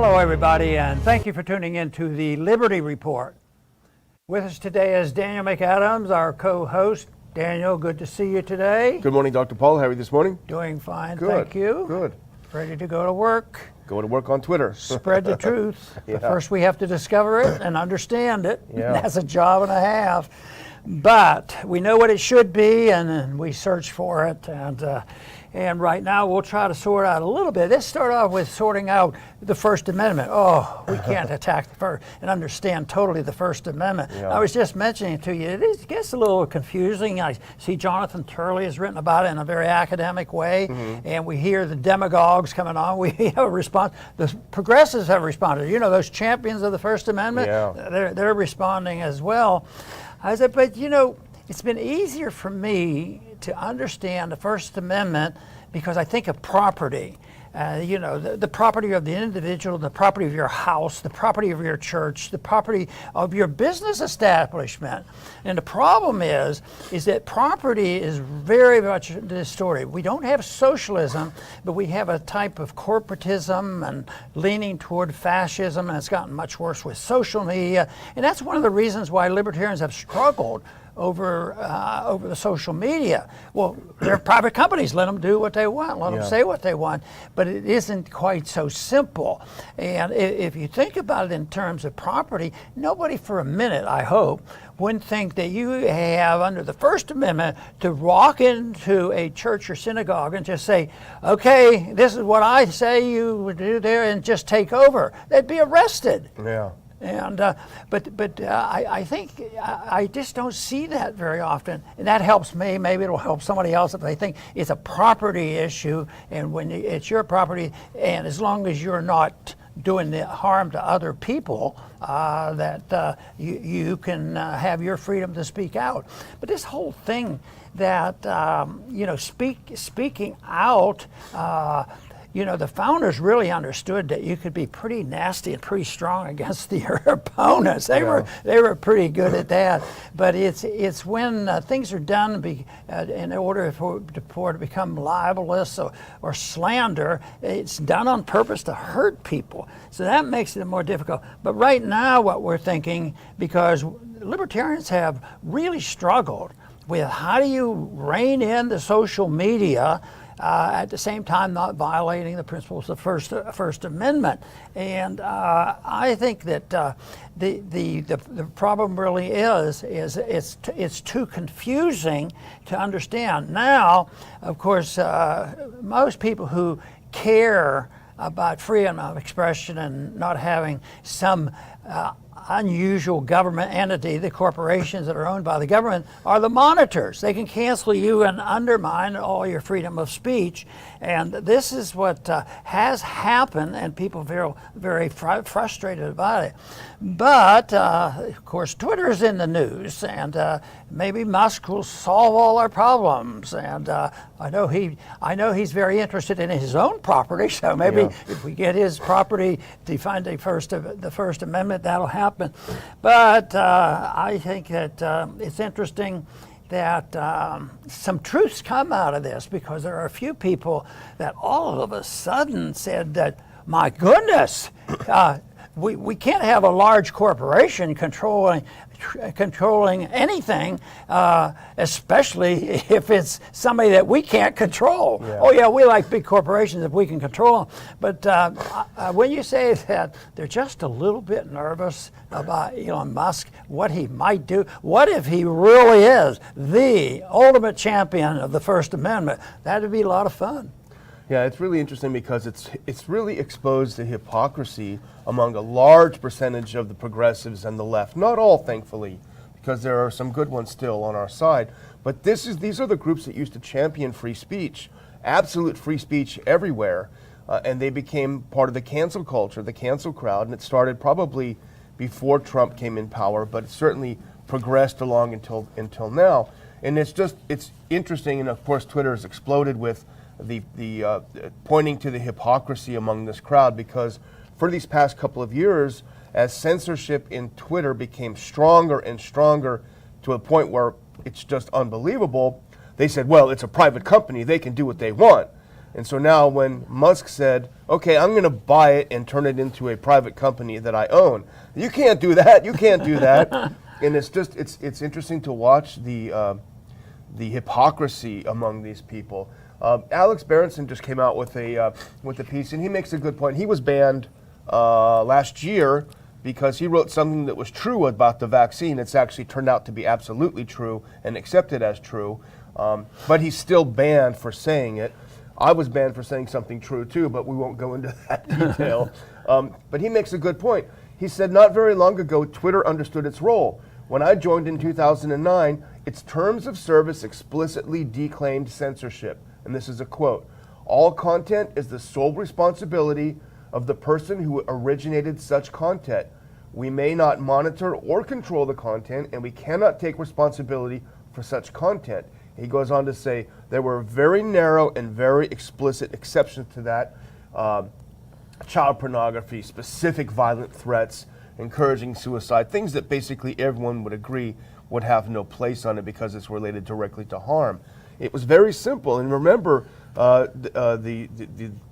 Hello, everybody, and thank you for tuning in to the Liberty Report. With us today is Daniel McAdams, our co-host. Daniel, good to see you today. Good morning, Dr. Paul. How are you this morning? Doing fine, Good. Thank you. Good. Ready to go to work. Go to work on Twitter. Spread the truth. Yeah. But first we have to discover it and understand it. Yeah. That's a job and a half. But we know what it should be, and we search for it. And right now we'll try to sort out a little bit. Let's start off with sorting out the First Amendment. Oh, we can't attack the first and understand totally the First Amendment. Yeah. I was just mentioning to you, it gets a little confusing. I see Jonathan Turley has written about it in a very academic way, and we hear the demagogues coming on. We have a response. The progressives have responded. You know, those champions of the First Amendment, Yeah. they're responding as well. I said, but you know, it's been easier for me to understand the First Amendment because I think of property. You know, the property of the individual, the property of your house, the property of your church, the property of your business establishment. And the problem is that property is very much distorted. We don't have socialism, but we have a type of corporatism and leaning toward fascism, and it's gotten much worse with social media. And that's one of the reasons why libertarians have struggled over the social media. Well, they're private companies. Let them do what they want. Let them say what they want. But it isn't quite so simple. And if you think about it in terms of property, nobody for a minute, I hope, wouldn't think that you have under the First Amendment to walk into a church or synagogue and just say, okay, this is what I say you would do there, and just take over. They'd be arrested. Yeah. And but I think I just don't see that very often, and that helps me. Maybe it'll help somebody else if they think it's a property issue, and when it's your property, and as long as you're not doing the harm to other people, that you can have your freedom to speak out. But this whole thing that you know, speaking out. You know, the founders really understood that you could be pretty nasty and pretty strong against your opponents. They were pretty good at that. But it's when things are done in order for it to become libelous or slander, it's done on purpose to hurt people. So that makes it more difficult. But right now what we're thinking, because libertarians have really struggled with how do you rein in the social media at the same time not violating the principles of the First Amendment. And I think that the problem really is it's too confusing to understand. Now, of course, most people who care about freedom of expression and not having some unusual government entity, the corporations that are owned by the government, are the monitors. They can cancel you and undermine all your freedom of speech. And this is what has happened, and people feel very frustrated about it. But, of course, Twitter is in the news, and maybe Musk will solve all our problems. And I know he's very interested in his own property, so maybe if we get his property defined the First Amendment, that'll happen. But I think that it's interesting that some truths come out of this, because there are a few people that all of a sudden said that, my goodness, we can't have a large corporation controlling anything, especially if it's somebody that we can't control. Yeah. Oh yeah, we like big corporations if we can control them. But when you say that they're just a little bit nervous about Elon Musk, what he might do, what if he really is the ultimate champion of the First Amendment? That'd be a lot of fun. Yeah, it's really interesting because it's really exposed the hypocrisy among a large percentage of the progressives and the left. Not all, thankfully, because there are some good ones still on our side. But these are the groups that used to champion free speech, absolute free speech everywhere, and they became part of the cancel culture, the cancel crowd, and it started probably before Trump came in power, but it certainly progressed along until now. And it's interesting, and of course Twitter has exploded with the pointing to the hypocrisy among this crowd, because for these past couple of years, as censorship in Twitter became stronger and stronger to a point where it's just unbelievable, they said, well, it's a private company, they can do what they want. And so now when Musk said, okay, I'm going to buy it and turn it into a private company that I own, you can't do that, you can't do that. And it's just, it's interesting to watch the hypocrisy among these people. Alex Berenson just came out with a piece, and he makes a good point. He was banned last year because he wrote something that was true about the vaccine. It's actually turned out to be absolutely true and accepted as true, but he's still banned for saying it. I was banned for saying something true too, but we won't go into that detail. But he makes a good point. He said, not very long ago, Twitter understood its role. When I joined in 2009, its terms of service explicitly declaimed censorship. And this is a quote: all content is the sole responsibility of the person who originated such content. We may not monitor or control the content, and we cannot take responsibility for such content. He goes on to say there were very narrow and very explicit exceptions to that. Child pornography, specific violent threats, encouraging suicide, things that basically everyone would agree would have no place on it because it's related directly to harm. It was very simple. And remember, the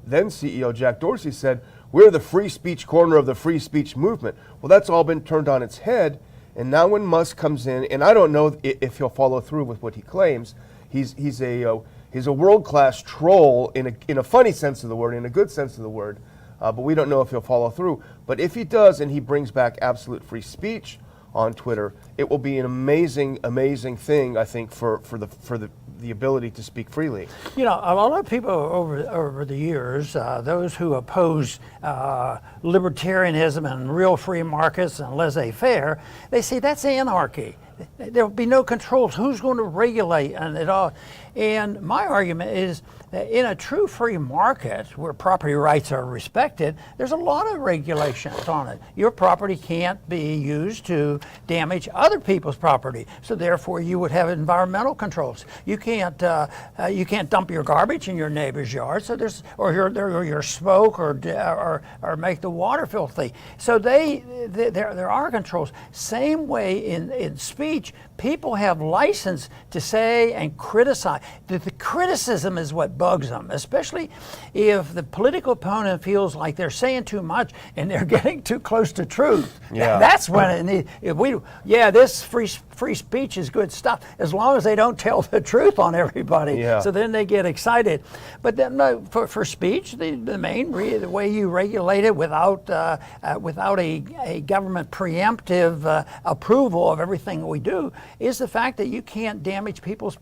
then CEO Jack Dorsey said, we're the free speech corner of the free speech movement. Well, that's all been turned on its head. And now when Musk comes in, and I don't know if he'll follow through with what he claims, he's a world-class troll in a funny sense of the word, in a good sense of the word, but we don't know if he'll follow through. But if he does, and he brings back absolute free speech on Twitter, it will be an amazing, amazing thing, I think, for the ability to speak freely. You know, a lot of people over the years, those who oppose libertarianism and real free markets and laissez-faire, they say that's anarchy. There will be no controls. Who's going to regulate and it all? And my argument is that in a true free market where property rights are respected, there's a lot of regulations on it. Your property can't be used to damage other people's property, so therefore you would have environmental controls. You can't dump your garbage in your neighbor's yard, so or your smoke or make the water filthy. So there are controls. Same way in speech, people have license to say and criticize. The criticism is what bugs them, especially if the political opponent feels like they're saying too much and they're getting too close to truth. Yeah. That's when this free speech is good stuff, as long as they don't tell the truth on everybody. Yeah. So then they get excited. But then, no, for speech, the way you regulate it without a government preemptive approval of everything we do is the fact that you can't damage people's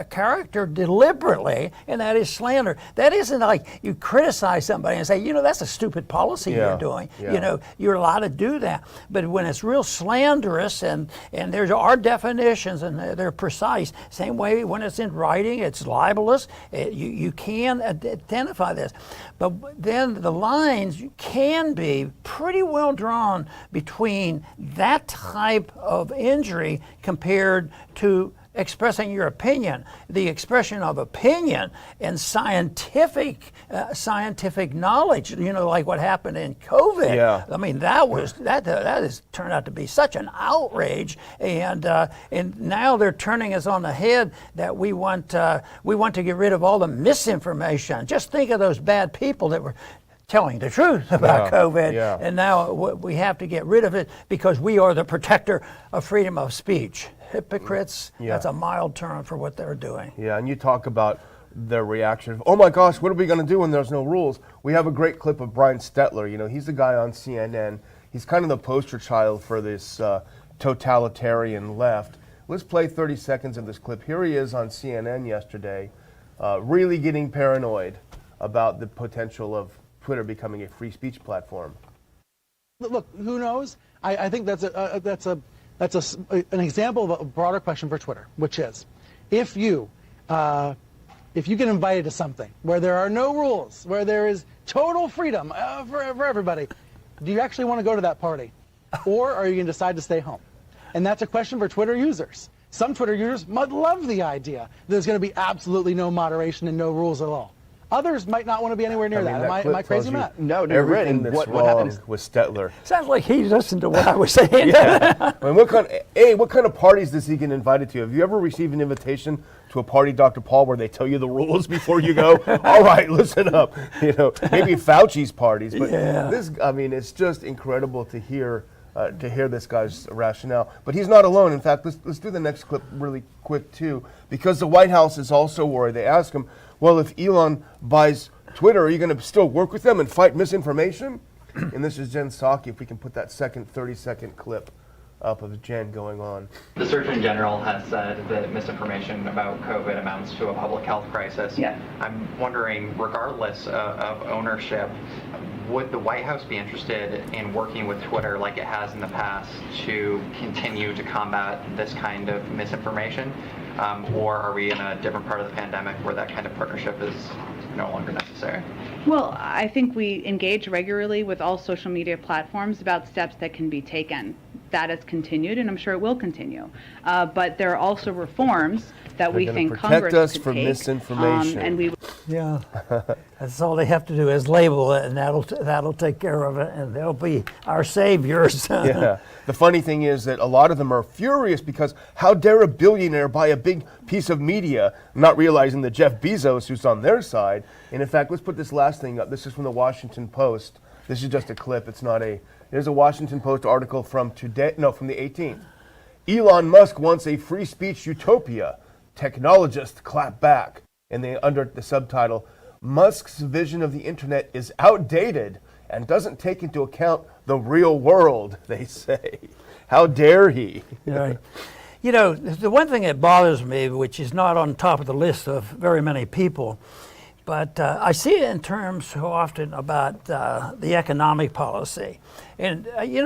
character deliberately, and that is slander. That isn't like you criticize somebody and say, that's a stupid policy you're doing. Yeah. You're allowed to do that. But when it's real slanderous and there are definitions and they're precise, same way when it's in writing, it's libelous. You can identify this. But then the lines can be pretty well drawn between that type of injury compared to expressing your opinion. The expression of opinion and scientific knowledge, like what happened in COVID. Yeah. I mean, that has turned out to be such an outrage, and now they're turning us on the head that we want to get rid of all the misinformation. Just think of those bad people that were telling the truth about COVID, and now we have to get rid of it because we are the protector of freedom of speech. Hypocrites, that's a mild term for what they're doing. Yeah, and you talk about their reaction of, oh my gosh, what are we going to do when there's no rules? We have a great clip of Brian Stetler. He's the guy on CNN. He's kind of the poster child for this totalitarian left. Let's play 30 seconds of this clip. Here he is on CNN yesterday, really getting paranoid about the potential of Twitter becoming a free speech platform. Look, who knows? I think that's an example of a broader question for Twitter, which is, if you get invited to something where there are no rules, where there is total freedom for everybody, do you actually want to go to that party? Or are you going to decide to stay home? And that's a question for Twitter users. Some Twitter users might love the idea that there's going to be absolutely no moderation and no rules at all. Others might not want to be anywhere near that. Am I crazy, Matt? No, you're right. Everything And that's what wrong happens? with Stetler. Sounds like he listened to what I was saying. I mean, what kind of parties does he get invited to? Have you ever received an invitation to a party, Dr. Paul, where they tell you the rules before you go? All right, listen up. You know, maybe Fauci's parties, but this, I mean, it's just incredible to hear this guy's rationale. But he's not alone. In fact, let's do the next clip really quick too, because the White House is also worried. They ask him, well, if Elon buys Twitter, are you going to still work with them and fight misinformation? And this is Jen Psaki, if we can put that second 30-second clip up of Jen going on. The Surgeon General has said that misinformation about COVID amounts to a public health crisis. Yeah. I'm wondering, regardless of ownership, would the White House be interested in working with Twitter like it has in the past to continue to combat this kind of misinformation? Or are we in a different part of the pandemic where that kind of partnership is no longer necessary? Well, I think we engage regularly with all social media platforms about steps that can be taken. That has continued, and I'm sure it will continue. But there are also reforms that we think protect Congress us could from take, misinformation. and we. Yeah, that's all they have to do is label it, and that'll take care of it, and they'll be our saviors. Yeah. The funny thing is that a lot of them are furious because how dare a billionaire buy a big piece of media, not realizing that Jeff Bezos, who's on their side. And in fact, let's put this last thing up. This is from the Washington Post. This is just a clip. It's not a. There's a Washington Post article from today. No, from the 18th. Elon Musk wants a free speech utopia. Technologists clap back. And they under the subtitle, Musk's vision of the internet is outdated and doesn't take into account the real world, they say. How dare he? Right. You know, the one thing that bothers me, which is not on top of the list of very many people, but I see it in terms so often about the economic policy. And, you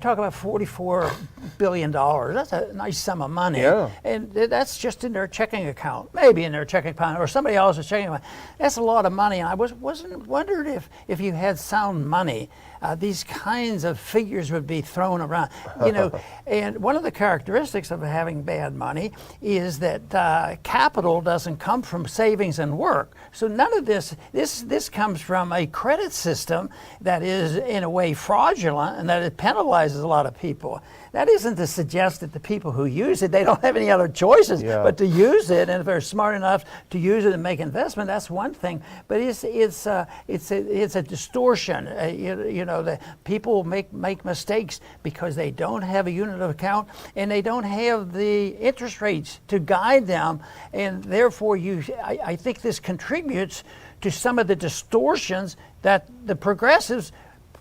talk about $44 billion. That's a nice sum of money. Yeah. And that's just in their checking account, maybe in their checking account or somebody else's checking account. That's a lot of money. And I wondered if you had sound money, these kinds of figures would be thrown around. You know, and one of the characteristics of having bad money is that capital doesn't come from savings and work. So none of this comes from a credit system that is in a way fraudulent and that it penalizes a lot of people. That isn't to suggest that the people who use it, they don't have any other choices but to use it, and if they're smart enough to use it and make investment, that's one thing. But it's a distortion. The people make mistakes because they don't have a unit of account and they don't have the interest rates to guide them, and therefore I think this contributes to some of the distortions that the progressives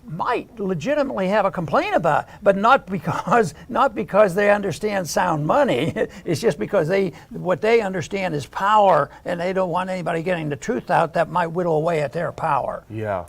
might legitimately have a complaint about, but not because they understand sound money. It's just because what they understand is power, and they don't want anybody getting the truth out that might whittle away at their power. Yeah.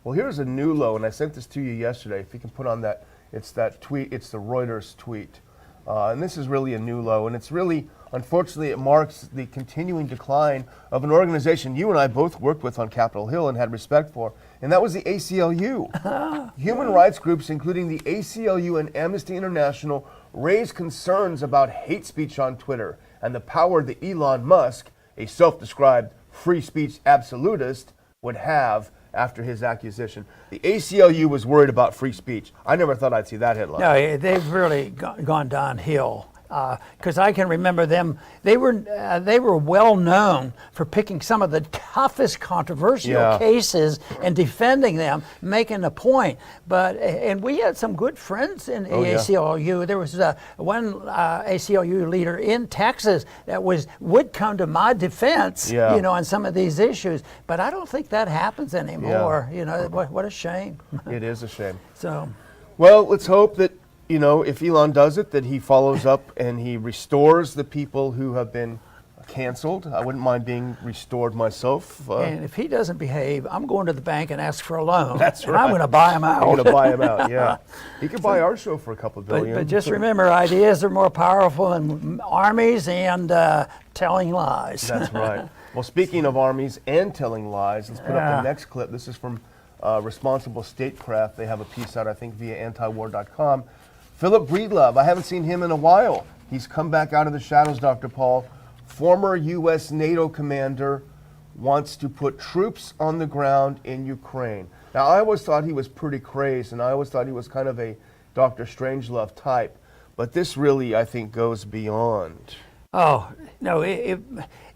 Well, here's a new low, and I sent this to you yesterday. If you can put on that, it's that tweet. It's the Reuters tweet. And this is really a new low, and it's really, unfortunately, it marks the continuing decline of an organization you and I both worked with on Capitol Hill and had respect for, and that was the ACLU. Human rights groups, including the ACLU and Amnesty International, raised concerns about hate speech on Twitter and the power that Elon Musk, a self-described free speech absolutist, would have after his accusation. The ACLU was worried about free speech. I never thought I'd see that headline. No, they've really gone downhill. Because I can remember them, they were well known for picking some of the toughest controversial cases and defending them, making a point. And we had some good friends in the ACLU. There was one ACLU leader in Texas that would come to my defense, on some of these issues. But I don't think that happens anymore. What a shame. It is a shame. So, well, let's hope that if Elon does it, that he follows up and he restores the people who have been canceled. I wouldn't mind being restored myself. And if he doesn't behave, I'm going to the bank and ask for a loan. That's right. I'm going to buy him out. I'm going to buy him out, yeah. He could buy our show for a couple of billion. But just remember, ideas are more powerful than armies and telling lies. That's right. Well, speaking of armies and telling lies, let's put up the next clip. This is from Responsible Statecraft. They have a piece out, I think, via antiwar.com. Philip Breedlove, I haven't seen him in a while. He's come back out of the shadows, Dr. Paul. Former U.S. NATO commander, wants to put troops on the ground in Ukraine. Now, I always thought he was pretty crazed, and I always thought he was kind of a Dr. Strangelove type. But this really, I think, goes beyond. Oh, no,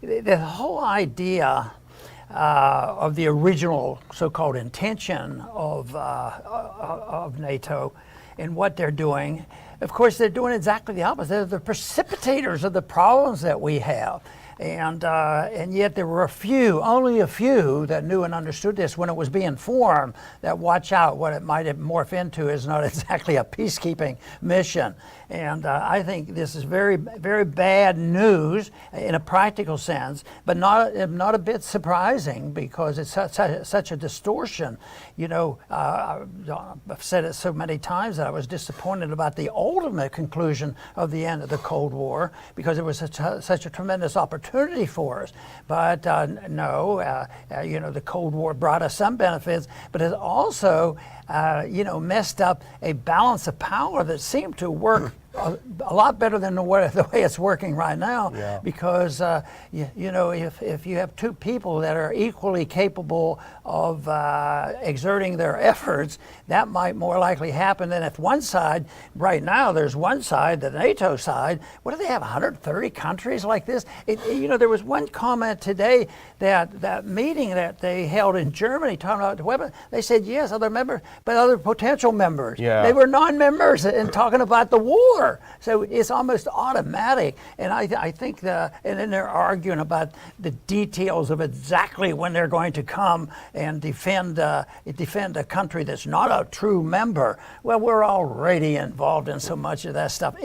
the whole idea of the original so-called intention of NATO and what they're doing, of course, they're doing exactly the opposite. They're the precipitators of the problems that we have. And yet there were only a few that knew and understood this when it was being formed, that watch out, what it might morph into is not exactly a peacekeeping mission. And I think this is very, very bad news in a practical sense, but not a bit surprising, because it's such a distortion. You know, I've said it so many times that I was disappointed about the ultimate conclusion of the end of the Cold War, because it was such a tremendous opportunity for us. But no, you know, the Cold War brought us some benefits, but it also you know, messed up a balance of power that seemed to work a lot better than the way it's working right now. Yeah. Because you know, if you have two people that are equally capable of exerting their efforts, that might more likely happen than if one side, right now there's one side, the NATO side, what do they have, 130 countries like this? You know, there was one comment today that meeting that they held in Germany talking about the weapon, they said yes, other members, but other potential members. Yeah. They were non-members and talking about the war. So it's almost automatic. And I think, and then they're arguing about the details of exactly when they're going to come and defend a country that's not a true member. Well, we're already involved in so much of that stuff.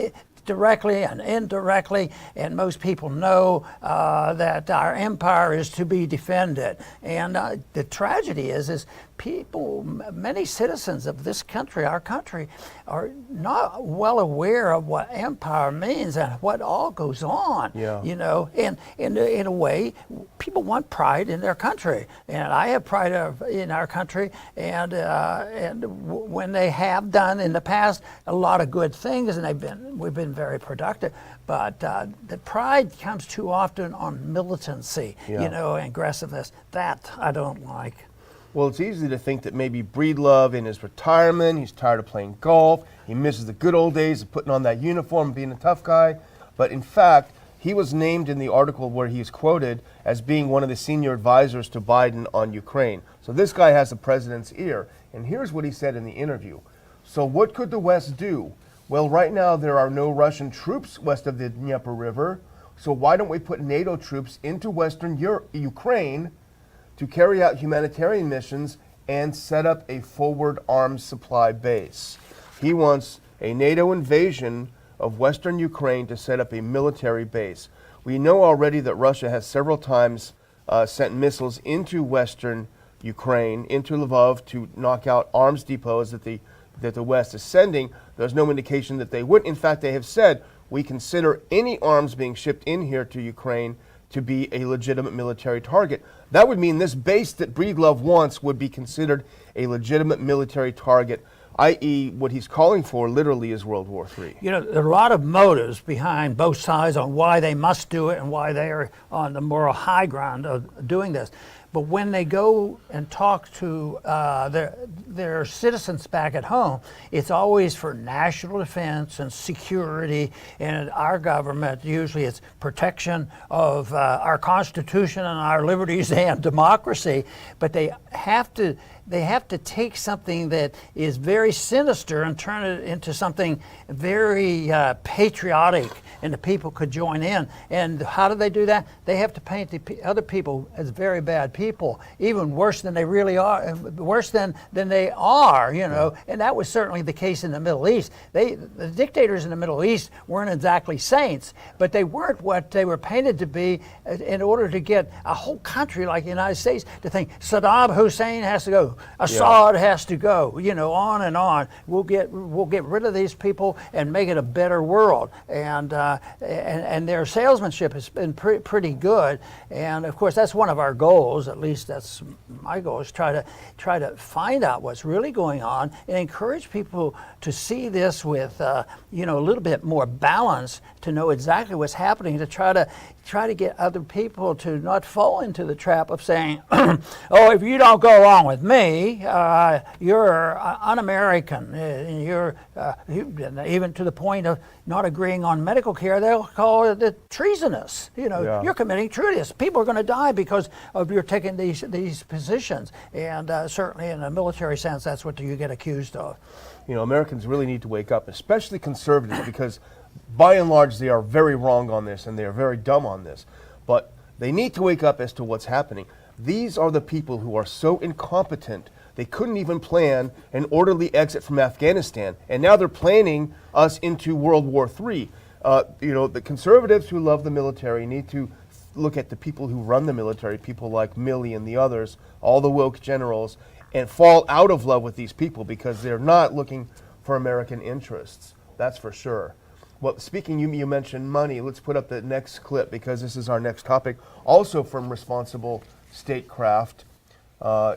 Directly and indirectly, and most people know that our empire is to be defended. And the tragedy is people, many citizens of this country, our country, are not well aware of what empire means and what all goes on. Yeah. You know, and in a way, people want pride in their country, and I have pride in our country. And when they have done in the past a lot of good things, and we've been very productive, but the pride comes too often on militancy, Yeah. you know, and aggressiveness. That I don't like. Well, it's easy to think that maybe Breedlove in his retirement, he's tired of playing golf, he misses the good old days of putting on that uniform and being a tough guy. But in fact, he was named in the article where he's quoted as being one of the senior advisors to Biden on Ukraine. So this guy has the president's ear. And here's what he said in the interview. So what could the West do? Well, right now there are no Russian troops west of the Dnieper River. So why don't we put NATO troops into Western Ukraine to carry out humanitarian missions and set up a forward arms supply base? He wants a NATO invasion of Western Ukraine to set up a military base. We know already that Russia has several times sent missiles into Western Ukraine, into Lvov, to knock out arms depots that the West is sending. There's no indication that they would. In fact, they have said, we consider any arms being shipped in here to Ukraine to be a legitimate military target. That would mean this base that Breedlove wants would be considered a legitimate military target, i.e. what he's calling for literally is World War III. You know, there are a lot of motives behind both sides on why they must do it and why they are on the moral high ground of doing this. But when they go and talk to their citizens back at home, it's always for national defense and security, and our government, usually it's protection of our Constitution and our liberties and democracy. But they have to take something that is very sinister and turn it into something very patriotic, and the people could join in. And how do they do that? They have to paint the other people as very bad people, even worse than they really are, worse than they are, you know. And that was certainly the case in the Middle East. The dictators in the Middle East weren't exactly saints, but they weren't what they were painted to be in order to get a whole country like the United States to think Saddam Hussein has to go, Assad has to go, you know, on and on. We'll get rid of these people and make it a better world. And their salesmanship has been pretty good. And of course, that's one of our goals. At least that's my goal, is try to find out what's really going on and encourage people to see this with you know, a little bit more balance, to know exactly what's happening, to try to try to get other people to not fall into the trap of saying, oh, if you don't go along with me, you're un-American. You're even to the point of not agreeing on medical care, they'll call it treasonous. You're committing treason. People are going to die because of your taking these positions. And certainly in a military sense, that's what you get accused of. Americans really need to wake up, especially conservatives, because by and large, they are very wrong on this and they are very dumb on this. But they need to wake up as to what's happening. These are the people who are so incompetent, they couldn't even plan an orderly exit from Afghanistan. And now they're planning us into World War III. The conservatives who love the military need to look at the people who run the military, people like Milley and the others, all the woke generals, and fall out of love with these people because they're not looking for American interests. That's for sure. Well, speaking, you mentioned money. Let's put up the next clip because this is our next topic. Also from Responsible Statecraft.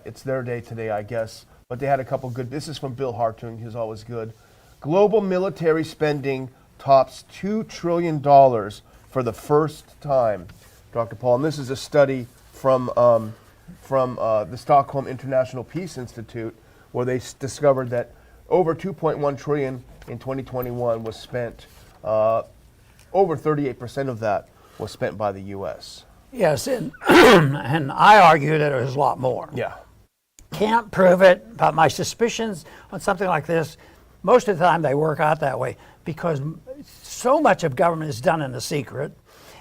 It's their day today, I guess. But they had a couple good. This is from Bill Hartung, who's always good. Global military spending tops $2 trillion for the first time, Dr. Paul. And this is a study from the Stockholm International Peace Institute, where they discovered that over $2.1 trillion in 2021 was spent. Over 38% of that was spent by the U.S. Yes, and I argue that it was a lot more. Yeah. Can't prove it, but my suspicions on something like this, most of the time they work out that way because so much of government is done in the secret.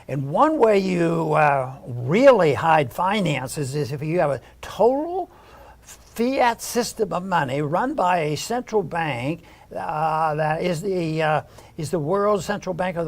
And one way you really hide finances is if you have a total fiat system of money run by a central bank that is the world central bank of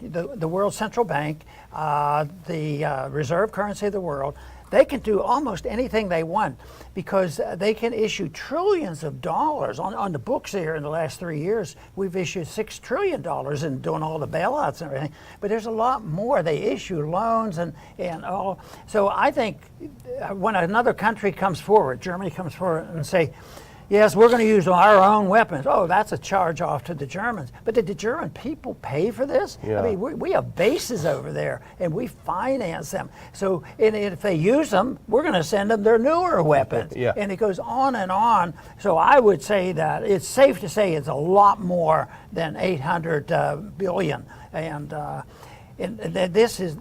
the world central bank, the reserve currency of the world. They can do almost anything they want because they can issue trillions of dollars. On the books here in the last 3 years, we've issued $6 trillion in doing all the bailouts and everything. But there's a lot more. They issue loans and all. So I think when another country comes forward, Germany comes forward and say, yes, we're going to use our own weapons. Oh, that's a charge off to the Germans. But did the German people pay for this? Yeah. I mean, we have bases over there, and we finance them. So if they use them, we're going to send them their newer weapons. Yeah. And it goes on and on. So I would say that it's safe to say it's a lot more than 800 billion. And this is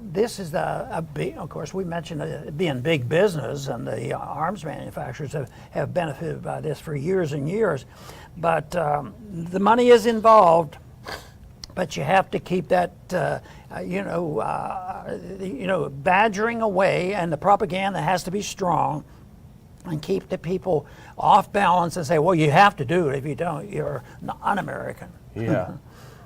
a big, of course, we mentioned it being big business, and the arms manufacturers have benefited by this for years and years. But the money is involved, but you have to keep that, badgering away, and the propaganda has to be strong, and keep the people off balance and say, well, you have to do it. If you don't, you're un-American. Yeah.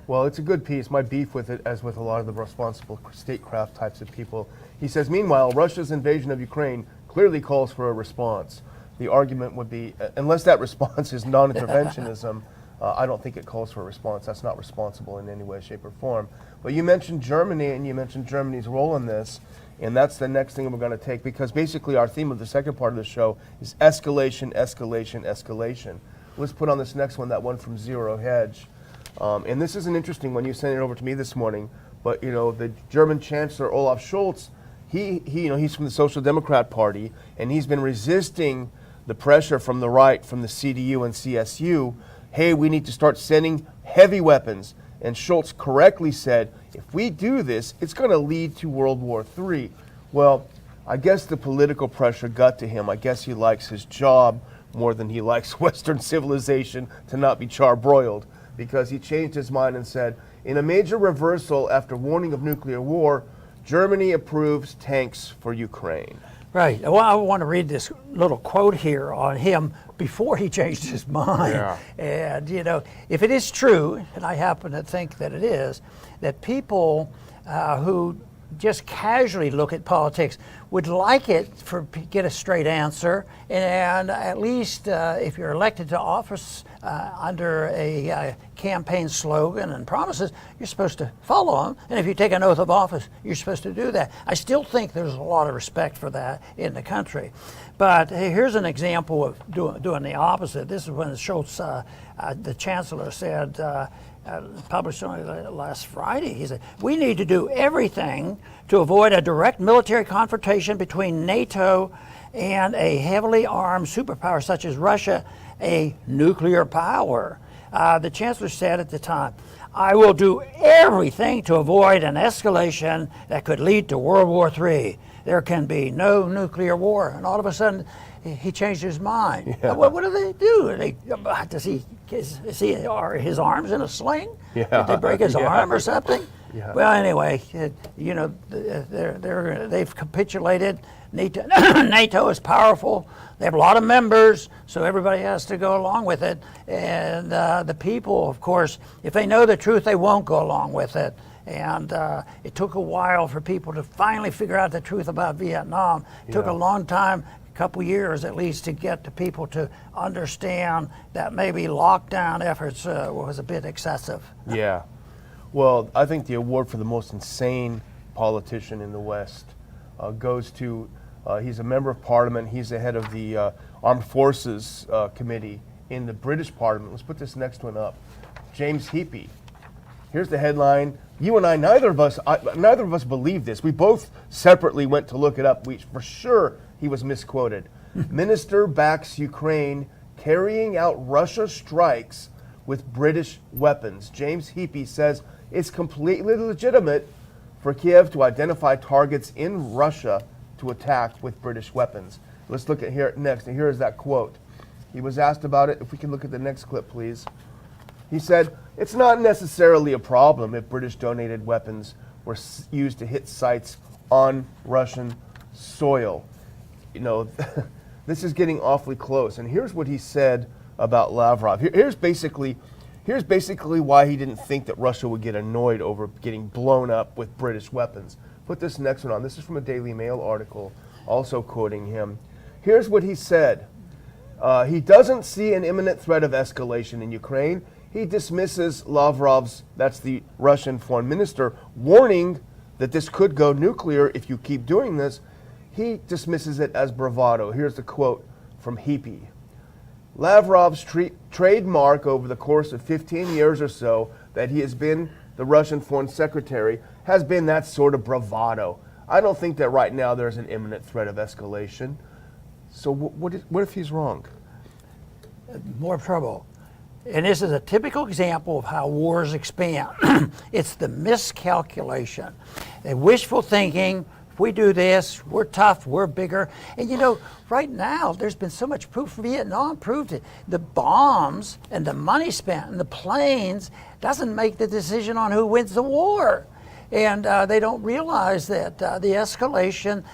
Well, it's a good piece. My beef with it, as with a lot of the responsible statecraft types of people, he says, meanwhile, Russia's invasion of Ukraine clearly calls for a response. The argument would be, unless that response is non-interventionism, I don't think it calls for a response. That's not responsible in any way, shape, or form. But you mentioned Germany, and you mentioned Germany's role in this, and that's the next thing we're going to take, because basically our theme of the second part of the show is escalation, escalation, escalation. Let's put on this next one, that one from Zero Hedge. And this is an interesting one. You sent it over to me this morning. But the German Chancellor Olaf Scholz, he's from the Social Democrat Party, and he's been resisting the pressure from the right, from the CDU and CSU. Hey, we need to start sending heavy weapons. And Scholz correctly said, if we do this, it's going to lead to World War III. Well, I guess the political pressure got to him. I guess he likes his job more than he likes Western civilization to not be charbroiled, because he changed his mind and said, in a major reversal after warning of nuclear war, Germany approves tanks for Ukraine. Right. Well, I want to read this little quote here on him before he changed his mind. Yeah. And, if it is true, and I happen to think that it is, that people who just casually look at politics would like it get a straight answer, and at least if you're elected to office under a campaign slogan and promises, you're supposed to follow them. And if you take an oath of office, you're supposed to do that. I still think there's a lot of respect for that in the country. But here's an example of doing the opposite. This is when Scholz, the chancellor, said, published only last Friday. He said, we need to do everything to avoid a direct military confrontation between NATO and a heavily armed superpower such as Russia, a nuclear power. The chancellor said at the time, I will do everything to avoid an escalation that could lead to World War III. There can be no nuclear war. And all of a sudden, he changed his mind. Yeah. What do they do? Is his arms in a sling? Yeah. Did they break his Yeah. arm or something? Yeah. Well, anyway, they've capitulated. NATO is powerful. They have a lot of members, so everybody has to go along with it. And the people, of course, if they know the truth, they won't go along with it. And it took a while for people to finally figure out the truth about Vietnam. It took a long time, a couple years at least, to get the people to understand that maybe lockdown efforts was a bit excessive. Yeah. Well, I think the award for the most insane politician in the West goes to, he's a member of Parliament, he's the head of the Armed Forces Committee in the British Parliament. Let's put this next one up. James Heapey. Here's the headline. You and I, neither of us believe this. We both separately went to look it up. For sure he was misquoted. Minister backs Ukraine carrying out Russia strikes with British weapons. James Heapey says it's completely legitimate for Kiev to identify targets in Russia to attack with British weapons. Let's look at here next. And here is that quote. He was asked about it. If we can look at the next clip, please. He said, it's not necessarily a problem if British donated weapons were used to hit sites on Russian soil. You know, this is getting awfully close. And here's what he said about Lavrov. Here's basically why he didn't think that Russia would get annoyed over getting blown up with British weapons. Put this next one on. This is from a Daily Mail article, also quoting him. Here's what he said. He doesn't see an imminent threat of escalation in Ukraine. He dismisses Lavrov's, that's the Russian foreign minister, warning that this could go nuclear if you keep doing this. He dismisses it as bravado. Here's the quote from Heapey. Lavrov's trademark over the course of 15 years or so that he has been the Russian foreign secretary has been that sort of bravado. I don't think that right now there's an imminent threat of escalation. So what if he's wrong? More trouble. And this is a typical example of how wars expand. It's the miscalculation, the wishful thinking. If we do this, we're tough, we're bigger. And you know, right now, there's been so much proof. Vietnam proved it. The bombs and the money spent and the planes doesn't make the decision on who wins the war. And they don't realize that the escalation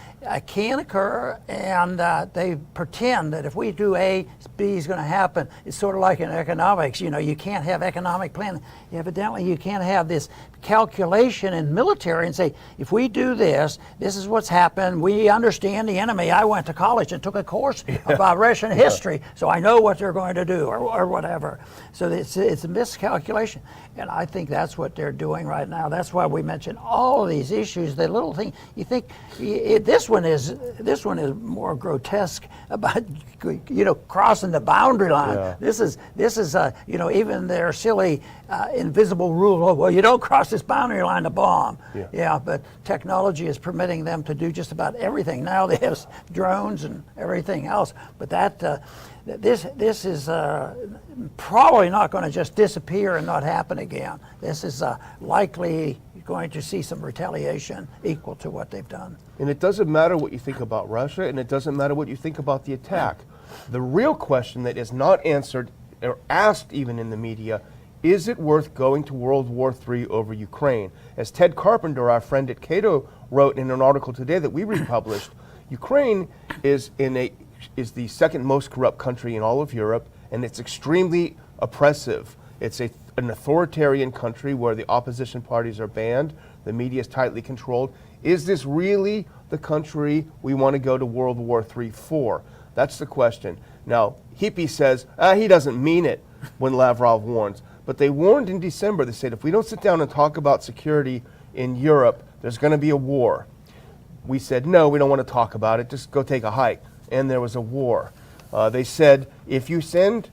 can occur, and they pretend that if we do A, B is going to happen. It's sort of like in economics. You know, you can't have economic planning. Evidently, you can't have this calculation in military and say, if we do this, this is what's happened. We understand the enemy. I went to college and took a course about Russian history, so I know what they're going to do or whatever. So it's a miscalculation. And I think that's what they're doing right now. That's why we mention all of these issues. The little thing you think this one is more grotesque about crossing the boundary line. Yeah. This is even their silly invisible rule. Oh, well, you don't cross this boundary line to bomb. Yeah, but technology is permitting them to do just about everything. Now they have drones and everything else. But this is probably not going to just disappear and not happen again. This is likely going to see some retaliation equal to what they've done. And it doesn't matter what you think about Russia, and it doesn't matter what you think about the attack. The real question that is not answered or asked even in the media, is it worth going to World War III over Ukraine? As Ted Carpenter, our friend at Cato, wrote in an article today that we republished, Ukraine is the second most corrupt country in all of Europe, and it's extremely oppressive. It's an authoritarian country where the opposition parties are banned, the media is tightly controlled. Is this really the country we want to go to World War III for? That's the question. Now, Heapey says he doesn't mean it when Lavrov warns, but they warned in December. They said if we don't sit down and talk about security in Europe, there's going to be a war. We said, no, we don't want to talk about it, just go take a hike. And there was a war. They said, if you send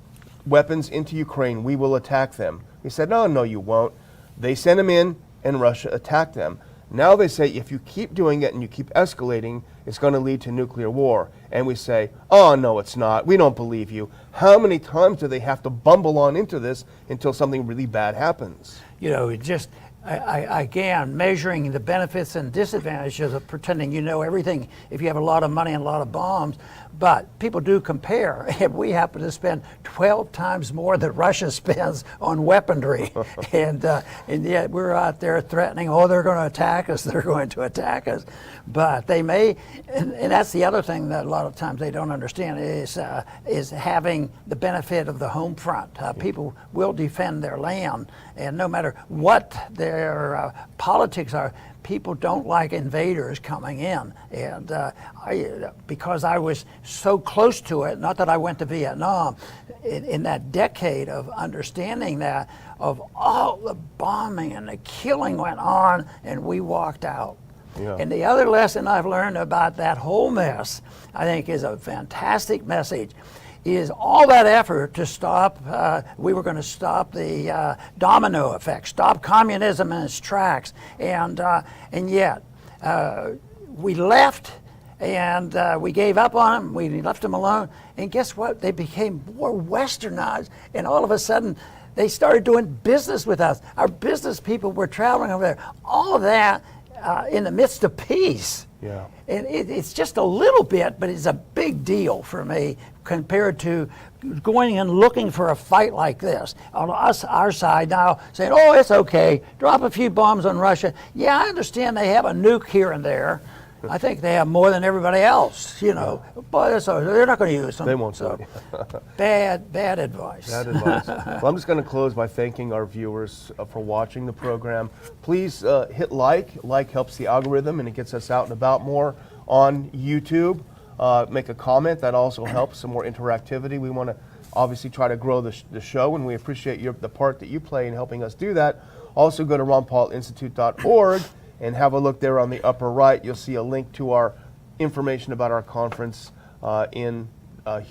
weapons into Ukraine, we will attack them. He said, no, you won't. They sent him in, and Russia attacked them. Now they say if you keep doing it and you keep escalating, it's going to lead to nuclear war. And we say, oh, no, it's not. We don't believe you. How many times do they have to bumble on into this until something really bad happens? You know, it just, again, measuring the benefits and disadvantages of pretending you know everything if you have a lot of money and a lot of bombs. But people do compare. If we happen to spend 12 times more than Russia spends on weaponry, and yet we're out there threatening, oh, they're going to attack us, they're going to attack us. But they may, and that's the other thing that a lot of times they don't understand is having the benefit of the home front. People will defend their land, and no matter what their politics are, people don't like invaders coming in. And because I was so close to it, not that I went to Vietnam, in that decade of understanding that, of all the bombing and the killing went on, and we walked out. Yeah. And the other lesson I've learned about that whole mess, I think is a fantastic message, is all that effort to stop, we were going to stop the domino effect, stop communism in its tracks, and yet we left, and we gave up on them, we left them alone, and guess what? They became more westernized, and all of a sudden they started doing business with us. Our business people were traveling over there. All of that in the midst of peace. Yeah. And it's just a little bit, but it's a big deal for me compared to going and looking for a fight like this. On our side now saying, oh, it's okay, drop a few bombs on Russia. Yeah, I understand they have a nuke here and there. I think they have more than everybody else, you know, but they're not going to use them. They won't. So bad advice. Bad advice. Well, I'm just going to close by thanking our viewers for watching the program. Please hit like. Like helps the algorithm, and it gets us out and about more on YouTube. Make a comment. That also helps some more interactivity. We want to obviously try to grow the show, and we appreciate the part that you play in helping us do that. Also, go to ronpaulinstitute.org and have a look there on the upper right. You'll see a link to our information about our conference in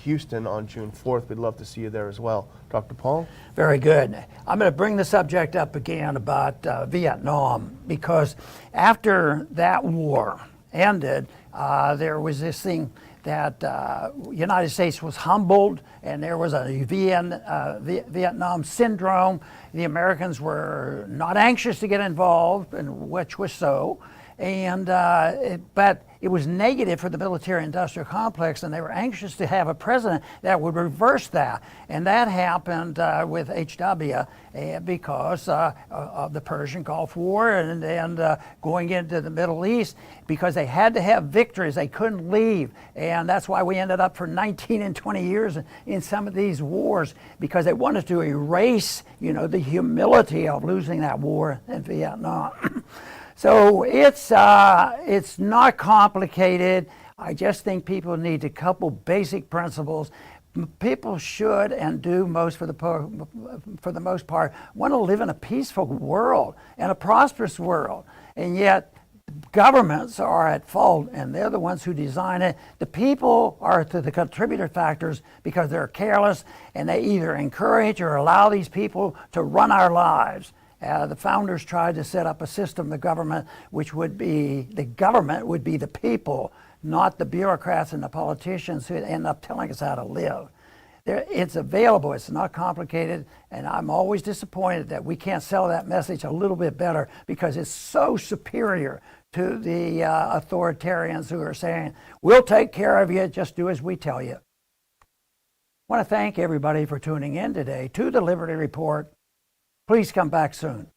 Houston on June 4th. We'd love to see you there as well. Dr. Paul? Very good. I'm going to bring the subject up again about Vietnam, because after that war ended, there was this thing that United States was humbled, and there was a Vietnam syndrome. The Americans were not anxious to get involved, and which was so, and but it was negative for the military-industrial complex, and they were anxious to have a president that would reverse that. And that happened with H.W. Because of the Persian Gulf War and going into the Middle East, because they had to have victories. They couldn't leave. And that's why we ended up for 19 and 20 years in some of these wars, because they wanted to erase, you know, the humility of losing that war in Vietnam. So it's not complicated. I just think people need a couple basic principles. People should and do for the most part want to live in a peaceful world and a prosperous world, and yet governments are at fault, and they're the ones who design it. The people are the contributor factors because they're careless, and they either encourage or allow these people to run our lives. The founders tried to set up a system, the government would be the people, not the bureaucrats and the politicians who end up telling us how to live. It's available, it's not complicated, and I'm always disappointed that we can't sell that message a little bit better, because it's so superior to the authoritarians who are saying, we'll take care of you, just do as we tell you. I want to thank everybody for tuning in today to the Liberty Report. Please come back soon.